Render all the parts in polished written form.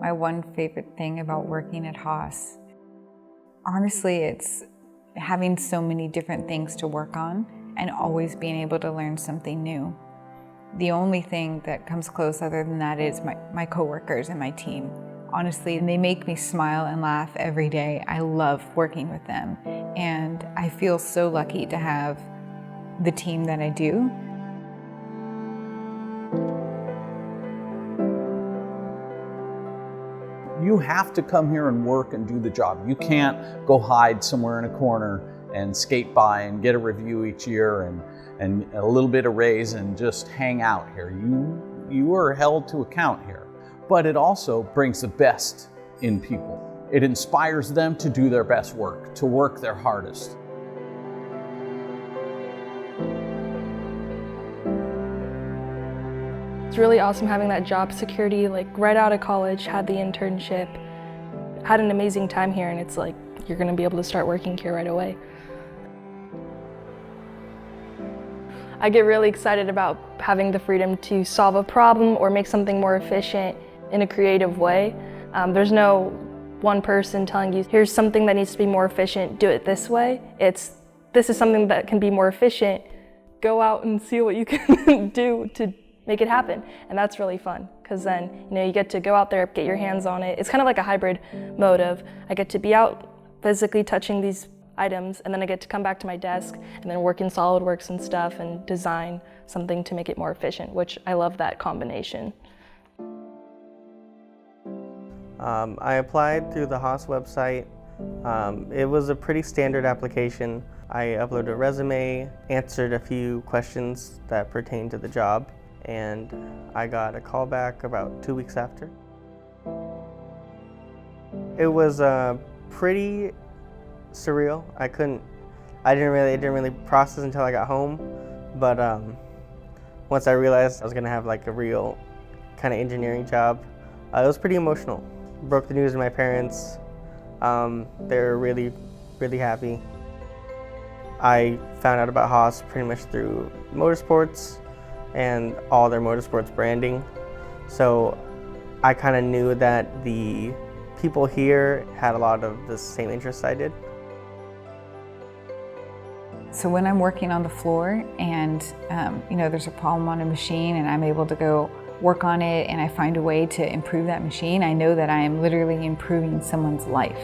My one favorite thing about working at Haas, honestly, it's having so many different things to work on and always being able to learn something new. The only thing that comes close other than that is my coworkers and my team. Honestly, they make me smile and laugh every day. I love working with them, and I feel so lucky to have the team that I do. You have to come here and work and do the job. You can't go hide somewhere in a corner and skate by and get a review each year and a little bit of raise and just hang out here. You are held to account here. But it also brings the best in people. It inspires them to do their best work, to work their hardest. It's really awesome having that job security, like right out of college, had the internship, had an amazing time here, and it's like you're gonna be able to start working here right away. I get really excited about having the freedom to solve a problem or make something more efficient in a creative way. There's no one person telling you, here's something that needs to be more efficient, do it this way. This is something that can be more efficient, go out and see what you can do to make it happen. And that's really fun, because then you get to go out there, get your hands on it. It's kind of like a hybrid mode of I get to be out physically touching these items, and then I get to come back to my desk and then work in SolidWorks and stuff and design something to make it more efficient, which I love that combination. I applied through the Haas website. It was a pretty standard application. I uploaded a resume, answered a few questions that pertain to the job, and I got a call back about 2 weeks after. It was pretty surreal. It didn't really process until I got home, but once I realized I was gonna have like a real kind of engineering job, it was pretty emotional. Broke the news to my parents. They were really, really happy. I found out about Haas pretty much through motorsports and all their motorsports branding. So I kind of knew that the people here had a lot of the same interests I did. So when I'm working on the floor and there's a problem on a machine and I'm able to go work on it and I find a way to improve that machine, I know that I am literally improving someone's life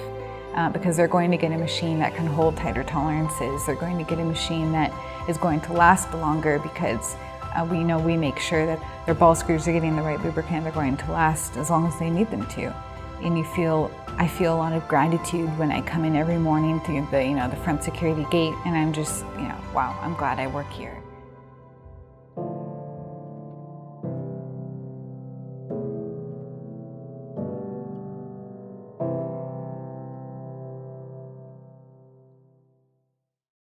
because they're going to get a machine that can hold tighter tolerances. They're going to get a machine that is going to last longer because we make sure that their ball screws are getting the right lubricant. They're going to last as long as they need them to. And I feel a lot of gratitude when I come in every morning through the front security gate, and I'm just, wow, I'm glad I work here.